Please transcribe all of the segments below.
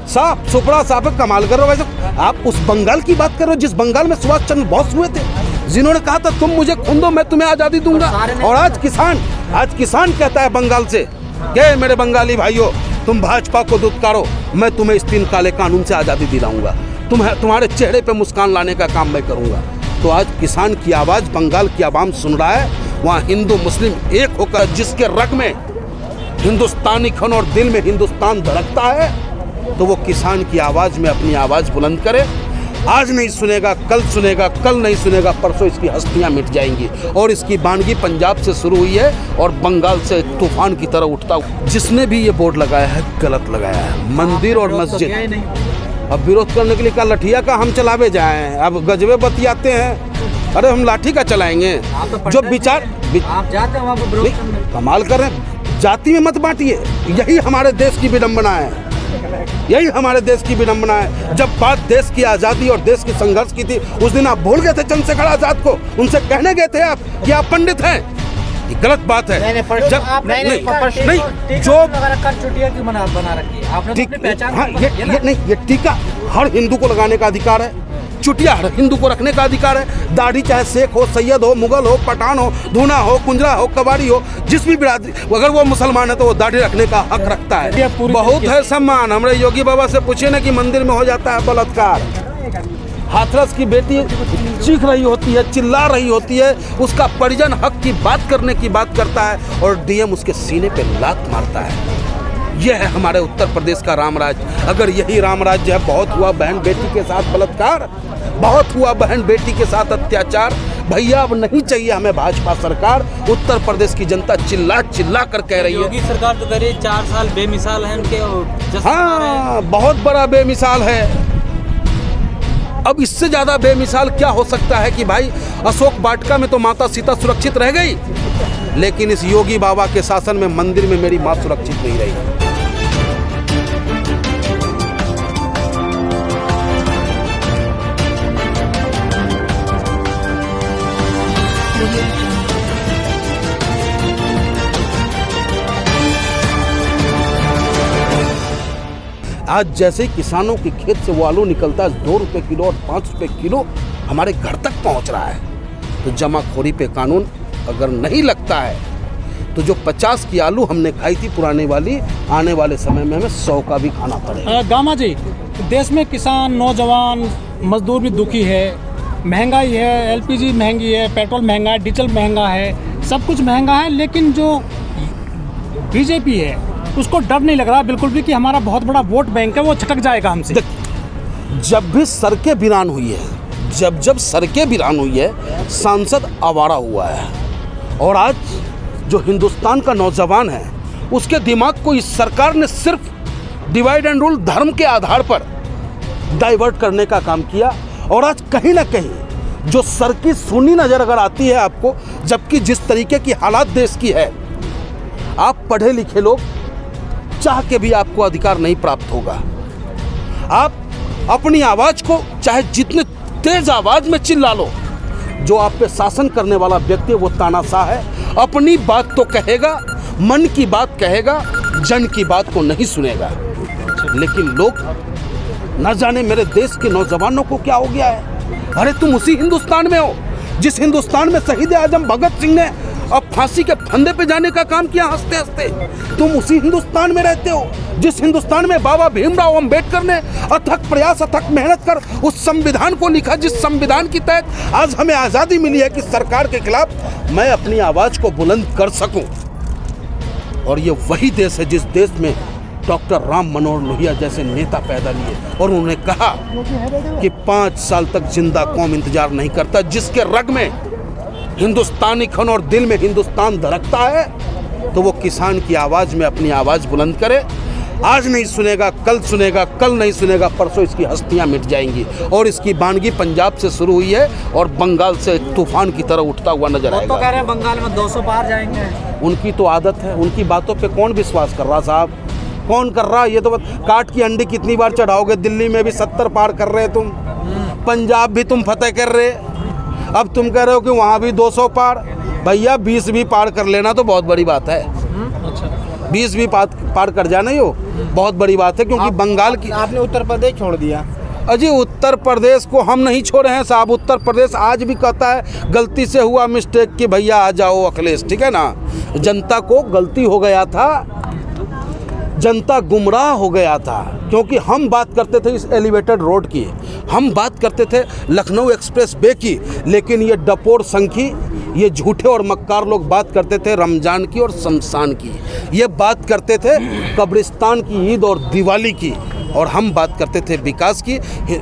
साफ सुपड़ा साफ कमाल कर रहे हो। वैसे आप उस बंगाल की बात कर रहे हो जिस बंगाल में सुभाष चंद्र बोस हुए थे, जिन्होंने कहा था तुम मुझे खून दो मैं तुम्हें आजादी दूंगा। और आज किसान कहता है बंगाल से कि मेरे बंगाली भाइयों तुम भाजपा को दुत्कारो, मैं तुम्हें इस 3 काले कानून से आजादी दिलाऊंगा, तुम्हारे चेहरे पे मुस्कान लाने का काम मैं करूंगा। तो आज किसान की आवाज बंगाल की आवाम सुन रहा है। वहाँ हिंदू मुस्लिम एक होकर, जिसके रग में हिंदुस्तानी खन और दिल में हिंदुस्तान धड़कता है, तो वो किसान की आवाज में अपनी आवाज बुलंद करे। आज नहीं सुनेगा कल सुनेगा, कल नहीं सुनेगा परसों इसकी हस्तियां मिट जाएंगी। और इसकी बानगी पंजाब से शुरू हुई है और बंगाल से तूफान की तरह उठता। जिसने भी ये बोर्ड लगाया है गलत लगाया है। मंदिर और मस्जिद, अब विरोध करने के लिए क्या लठिया का हम चलावे जाएं? अब गजबे बतियाते हैं, अरे हम लाठी का चलाएंगे? जो विचार आप जाते हैं वहाँ पर विरोध करने? कमाल कर रहे हैं। जाति में मत बांटिए, यही हमारे देश की विडंबना है, यही हमारे देश की विडंबना है। जब बात देश की आज़ादी और देश की संघर्ष की थी, उस दिन आप भूल गए थे चंद्रशेखर आजाद को, उनसे कहने गए थे आप कि आप पंडित हैं। ये गलत बात है। ये टीका हर हिंदू को लगाने का अधिकार है, चुटिया हर हिंदू को रखने का अधिकार है। दाढ़ी चाहे शेख हो, सैयद हो, मुगल हो, पठान हो, धूना हो, कुंजरा हो, कबाड़ी हो, जिस भी बिरादरी, अगर वो मुसलमान है तो वो दाढ़ी रखने का हक रखता है। बहुत है सम्मान। हमारे योगी बाबा से पूछिए ना कि मंदिर में हो जाता है बलात्कार, हाथरस की बेटी चीख रही होती है, चिल्ला रही होती है, उसका परिजन हक की बात करने की बात करता है और डीएम उसके सीने पे लात मारता है। यह है हमारे उत्तर प्रदेश का राम राज्य। अगर यही राम राज्य है, बहुत हुआ बहन बेटी के साथ बलात्कार, बहुत हुआ बहन बेटी के साथ अत्याचार। भैया अब नहीं चाहिए हमें भाजपा सरकार। उत्तर प्रदेश की जनता चिल्ला चिल्ला कर कह रही है। योगी सरकार तो कह रही है 4 साल बेमिसाल है उनके। हाँ, बहुत बड़ा बेमिसाल है। अब इससे ज्यादा बेमिसाल क्या हो सकता है कि भाई अशोक वाटिका में तो माता सीता सुरक्षित रह गई, लेकिन इस योगी बाबा के शासन में मंदिर में मेरी माँ सुरक्षित नहीं रही। आज जैसे किसानों के खेत से वो आलू निकलता है 2 रुपये किलो और 5 रुपये किलो हमारे घर तक पहुंच रहा है, तो जमाखोरी पे कानून अगर नहीं लगता है तो जो 50 की आलू हमने खाई थी पुराने वाली, आने वाले समय में हमें 100 का भी खाना पड़ेगा। गामा जी, देश में किसान, नौजवान, मजदूर भी दुखी है, महंगाई है, एलपीजी महंगी है, पेट्रोल महंगा है, डीजल महंगा है, सब कुछ महंगा है, लेकिन जो बीजेपी है उसको डर नहीं लग रहा बिल्कुल भी कि हमारा बहुत बड़ा वोट बैंक है, वो छटक जाएगा हमसे। जब भी सड़कें वीरान हुई है, जब सड़कें वीरान हुई है, सांसद आवारा हुआ है। और आज जो हिंदुस्तान का नौजवान है उसके दिमाग को इस सरकार ने सिर्फ डिवाइड एंड रूल, धर्म के आधार पर डाइवर्ट करने का काम किया। और आज कहीं ना कहीं जो सर की सुनी नज़र अगर आती है आपको, जबकि जिस तरीके की हालात देश की है, आप पढ़े लिखे लोग चाह के भी आपको अधिकार नहीं प्राप्त होगा। आप अपनी आवाज को चाहे जितने तेज आवाज में चिल्ला लो, जो आप पे शासन करने वाला व्यक्ति वो तानाशाह है, अपनी बात तो कहेगा, मन की बात कहेगा, जन की बात को नहीं सुनेगा। लेकिन लोग न जाने मेरे देश के नौजवानों को क्या हो गया है। अरे तुम उसी हिंदुस्तान में हो जिस हिंदुस्तान में शहीद आजम भगत सिंह ने अब फांसी के फंदे पे जाने का काम किया हंसते हंसते। तुम उसी हिंदुस्तान में रहते हो जिस हिंदुस्तान में बाबा भीमराव अंबेडकर ने अथक प्रयास, अथक मेहनत कर उस संविधान को लिखा, जिस संविधान के तहत आज हमें आज़ादी मिली है कि सरकार के खिलाफ मैं अपनी आवाज़ को बुलंद कर सकूं। और ये वही देश है जिस देश में डॉक्टर राम मनोहर लोहिया जैसे नेता पैदा लिए और उन्होंने कहा कि 5 साल तक जिंदा कौम इंतजार नहीं करता, जिसके रग में हिंदुस्तानी खन और दिल में हिंदुस्तान धड़कता है, तो वो किसान की आवाज़ में अपनी आवाज़ बुलंद करे। आज नहीं सुनेगा कल सुनेगा, कल नहीं सुनेगा परसों इसकी हस्तियां मिट जाएंगी। और इसकी बानगी पंजाब से शुरू हुई है और बंगाल से तूफान की तरह उठता हुआ नजर आएगा। तो कह रहे हैं बंगाल में 200 पार जाएंगे। उनकी तो आदत है, उनकी बातों पे कौन विश्वास कर रहा साहब, कौन कर रहा? ये तो काट की अंडी कितनी बार चढ़ाओगे? दिल्ली में भी 70 पार कर रहे तुम, पंजाब भी तुम फतेह कर रहे, अब तुम कह रहे हो कि वहाँ भी 200 पार। भैया 20 भी पार कर लेना तो बहुत बड़ी बात है। 20 भी पार कर जाना ही हो बहुत बड़ी बात है, क्योंकि बंगाल की आपने उत्तर प्रदेश छोड़ दिया। अजी उत्तर प्रदेश को हम नहीं छोड़े हैं साहब। उत्तर प्रदेश आज भी कहता है गलती से हुआ मिस्टेक कि भैया आ जाओ अखिलेश, ठीक है ना। जनता को गलती हो गया था, जनता गुमराह हो गया था, क्योंकि हम बात करते थे इस एलिवेटेड रोड की, हम बात करते थे लखनऊ एक्सप्रेस वे की, लेकिन ये डपोर संखी, ये झूठे और मक्कार लोग बात करते थे रमज़ान की और शमशान की, ये बात करते थे कब्रिस्तान की ईद और दिवाली की, और हम बात करते थे विकास की।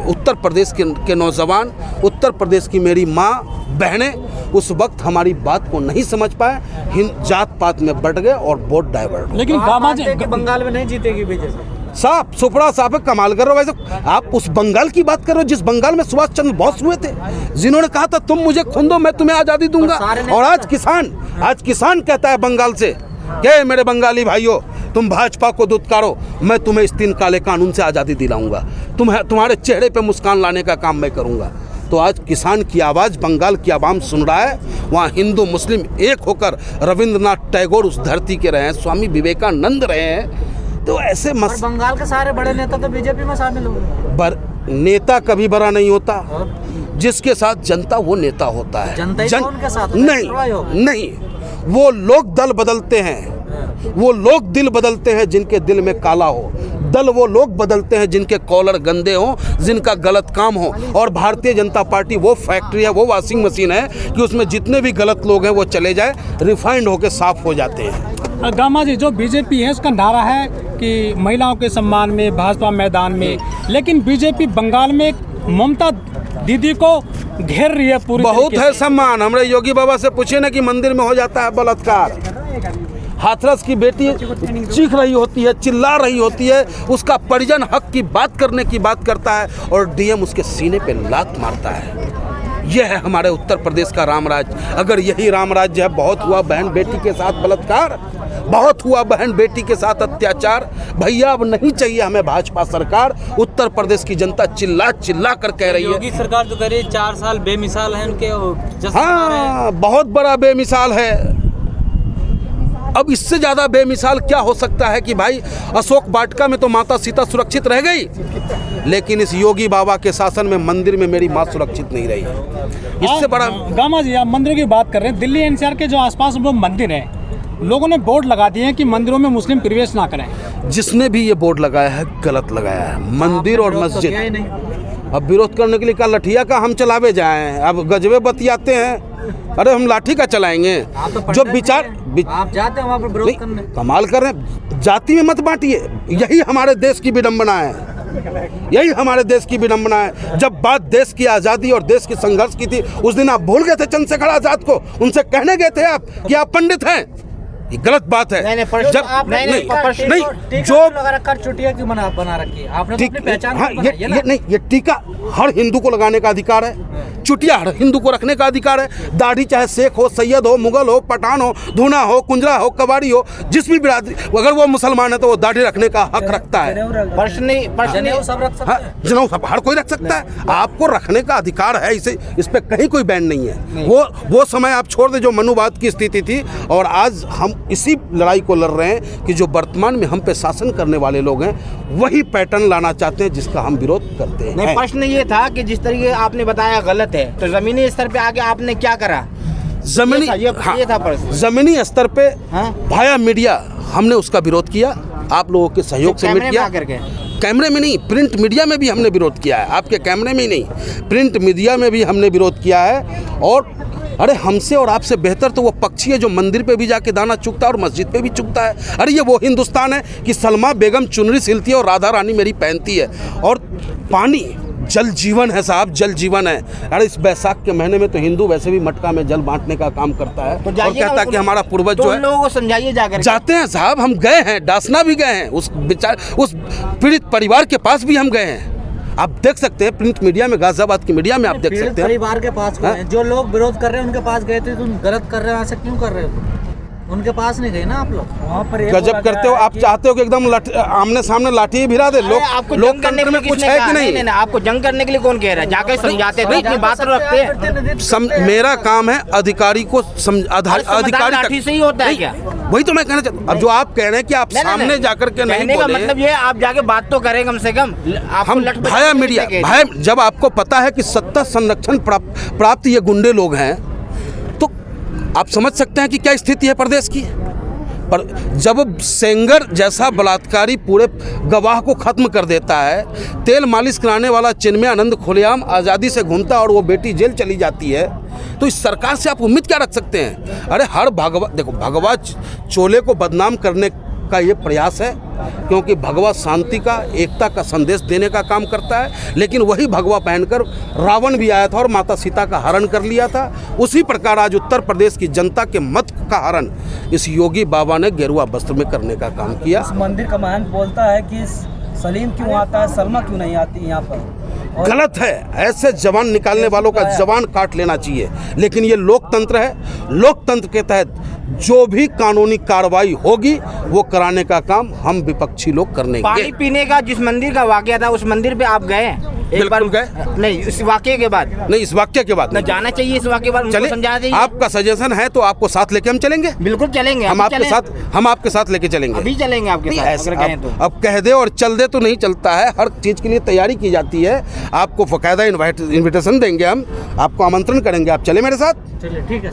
उत्तर प्रदेश के नौजवान, उत्तर प्रदेश की मेरी माँ बहनें उस वक्त हमारी बात को नहीं समझ पाए, जात पात में बढ़ गए और वोट डाइवर्ट। लेकिन बंगाल में नहीं जीतेगी बीजेपी साहब, सुपड़ा साहब कमाल कर रहे हो। वैसे आप उस बंगाल की बात कर रहे हो जिस बंगाल में सुभाष चंद्र बोस हुए थे, जिन्होंने कहा था तुम मुझे खून दो मैं तुम्हें आज़ादी दूंगा। और आज किसान कहता है बंगाल से कि मेरे बंगाली भाइयों तुम भाजपा को दुत्कारो, मैं तुम्हें इस 3 काले कानून से आज़ादी दिलाऊंगा, तुम्हारे चेहरे पे मुस्कान लाने का काम मैं करूंगा। तो आज किसान की आवाज़ बंगाल की आवाम सुन रहा है। वहाँ हिंदू मुस्लिम एक होकर रविंद्रनाथ टैगोर उस धरती के रहे हैं, स्वामी विवेकानंद रहे हैं। तो ऐसे बंगाल के सारे बड़े नेता तो बीजेपी में शामिल हुए। नेता कभी बड़ा नहीं होता, जिसके साथ जनता वो नेता होता है। जनता उनके साथ नहीं, वो लोग दल बदलते हैं, वो लोग दिल बदलते हैं जिनके दिल में काला हो। दल वो लोग बदलते हैं जिनके कॉलर गंदे हों, जिनका गलत काम हो। और भारतीय जनता पार्टी वो फैक्ट्री है, वो वॉशिंग मशीन है कि उसमें जितने भी गलत लोग हैं वो चले जाए, रिफाइंड होकर साफ हो जाते हैं। गामा जी, जो बीजेपी है उसका नारा है कि महिलाओं के सम्मान में भाजपा मैदान में, लेकिन बीजेपी बंगाल में ममता दीदी को घेर रही है पूरी। बहुत है सम्मान। हमारे योगी बाबा से पूछिए ना कि मंदिर में हो जाता है बलात्कार, हाथरस की बेटी चीख रही होती है, चिल्ला रही होती है, उसका परिजन हक की बात करने की बात करता है और डीएम उसके सीने पे लात मारता है। यह है हमारे उत्तर प्रदेश का रामराज। अगर यही रामराज्य है, बहुत हुआ बहन बेटी के साथ बलात्कार, बहुत हुआ बहन बेटी के साथ अत्याचार। भैया अब नहीं चाहिए हमें भाजपा सरकार। उत्तर प्रदेश की जनता चिल्ला चिल्ला कर कह रही है। योगी सरकार जो कह रही है 4 साल बेमिसाल है उनके, हाँ, बहुत बड़ा बेमिसाल है। अब इससे ज़्यादा बेमिसाल क्या हो सकता है कि भाई अशोक वाटिका में तो माता सीता सुरक्षित रह गई, लेकिन इस योगी बाबा के शासन में मंदिर में मेरी माँ सुरक्षित नहीं रही। इससे बड़ा गामा जी, आप मंदिरों की बात कर रहे हैं। दिल्ली एनसीआर के जो आसपास वो मंदिर हैं, लोगों ने बोर्ड लगा दिए हैं कि मंदिरों में मुस्लिम प्रवेश ना करें। जिसने भी ये बोर्ड लगाया है गलत लगाया है। मंदिर और मस्जिद, अब विरोध करने के लिए क्या लठिया का हम चलावे जाएं? अब गजबे बतियाते हैं, अरे हम लाठी का चलाएंगे। जो विचार आप जाते हैं वहाँ पर विरोध करने, कमाल कर रहे हैं। जाति में मत बांटिए, यही हमारे देश की विडंबना है, यही हमारे देश की विडंबना है। जब बात देश की आज़ादी और देश की संघर्ष की थी, उस दिन आप भूल गए थे चंद्रशेखर आजाद को, उनसे कहने गए थे आप कि आप पंडित हैं। ये गलत बात है। जब नहीं जो लगाकर चुटिया क्यों बना रखी है आपने, तो अपनी पहचान नहीं, ये टीका हर हिंदू को लगाने का अधिकार है, चुटिया हर हिंदू को रखने का अधिकार है। दाढ़ी चाहे शेख हो, सैयद हो, मुगल हो, पठान हो, धूना हो, कुंजरा हो, कबाड़ी हो, जिस भी बिरादरी, अगर वो मुसलमान है तो वो दाढ़ी रखने का हक रखता है। जनेऊ सब रख सकते हैं, जनेऊ सब हर कोई रख सकता है, आपको रखने का अधिकार है। इस पे कहीं कोई बैन नहीं है। वो समय आप छोड़ दे जो मनुवाद की स्थिति थी, और आज हम इसी लड़ाई को लड़ रहे हैं कि जो वर्तमान में हम पे शासन करने वाले लोग हैं वही पैटर्न लाना चाहते हैं जिसका हम विरोध करते हैं। नहीं, प्रश्न ये था कि जिस तरीके आपने बताया गलत है, तो जमीनी स्तर पे आके आपने क्या करा? ये था प्रश्न। जमीनी स्तर पे भाया मीडिया हमने उसका विरोध किया, आप लोगों के सहयोग से मिट किया। कैमरे में नहीं, प्रिंट मीडिया में भी हमने विरोध किया है। आपके कैमरे में ही नहीं, प्रिंट मीडिया में भी हमने विरोध किया है। और अरे हमसे और आपसे बेहतर तो वो पक्षी है जो मंदिर पे भी जाके दाना चुगता है और मस्जिद पे भी चुगता है। अरे ये वो हिंदुस्तान है कि सलमा बेगम चुनरी सिलती है और राधा रानी मेरी पहनती है। और पानी जल जीवन है साहब, जल जीवन है। अरे इस बैसाख के महीने में तो हिंदू वैसे भी मटका में जल बांटने का काम करता है, तो और कहता है कि हमारा पूर्वज जो है, लोगों को समझाइए जाकर। जाते हैं साहब, हम गए हैं, डासना भी गए हैं, उस पीड़ित परिवार के पास भी हम गए हैं। आप देख सकते हैं प्रिंट मीडिया में, गाजियाबाद की मीडिया में आप देख सकते हैं। परिवार के पास जो लोग विरोध कर रहे हैं उनके पास गए थे, तुम गलत कर रहे हो, ऐसा क्यों कर रहे हो? उनके पास नहीं गए ना आप लोग वहाँ पर एक गजब बोला करते गया हो है आप। चाहते हो कि एकदम आमने सामने लाठी ही भिरा दे। लोग आपको लोग जंग करने के लिए कुछ है कि नहीं? नहीं, आपको जंग करने के लिए कौन कह रहा है? जाके समझाते थे, इतनी बात रखते हैं। मेरा काम है अधिकारी को अधिकारी लाठी से ही होता है क्या? वही तो मैं कहना चाहता हूँ। अब जो आप कह रहे हैं कि आप सामने जाकर के नहीं कहने का बोले, मतलब ये आप जाके बात तो करें कम से कम। हम भाया मीडिया भाया, जब आपको पता है कि सत्ता संरक्षण प्राप्त ये गुंडे लोग हैं तो आप समझ सकते हैं कि क्या स्थिति है प्रदेश की। पर जब सेंगर जैसा बलात्कारी पूरे गवाह को खत्म कर देता है, तेल मालिश कराने वाला चिन्मय आनंद खुलेआम आज़ादी से घूमता और वो बेटी जेल चली जाती है, तो इस सरकार से आप उम्मीद क्या रख सकते हैं? अरे हर भगवा चोले को बदनाम करने का ये प्रयास है, क्योंकि भगवा शांति का, एकता का संदेश देने का काम करता है। लेकिन वही भगवा पहनकर रावण भी आया था और माता सीता का हरण कर लिया था। उसी प्रकार आज उत्तर प्रदेश की जनता के मत का हरण इस योगी बाबा ने गेरुआ वस्त्र में करने का काम किया। इस मंदिर का महंत बोलता है कि सलीम क्यों आता है, सलमा क्यों नहीं आती यहाँ पर। गलत है। ऐसे जवान निकालने वालों का जवान काट लेना चाहिए। लेकिन ये लोकतंत्र है। लोकतंत्र के तहत जो भी कानूनी कार्रवाई होगी वो कराने का काम हम विपक्षी लोग करने पानी पीने का जिस मंदिर का वाकया था उस मंदिर पे आप गए एक बार? गए नहीं, इस वाकये के बाद नहीं, इस वाक्य के बाद न जाना चाहिए। इस वाकये के बाद चले, समझाना चाहिए। आपका सजेशन है तो आपको साथ लेके हम चलेंगे। बिल्कुल चलेंगे, हम आपके साथ लेके चलेंगे। अभी चलेंगे आपके साथ अगर कहें तो। अब कह दे और चल दे तो नहीं चलता है। हर चीज़ के लिए तैयारी की जाती है। आपको बाकायदा इन्विटेशन देंगे, हम आपको आमंत्रण करेंगे, आप चले मेरे साथ। चलिए ठीक है।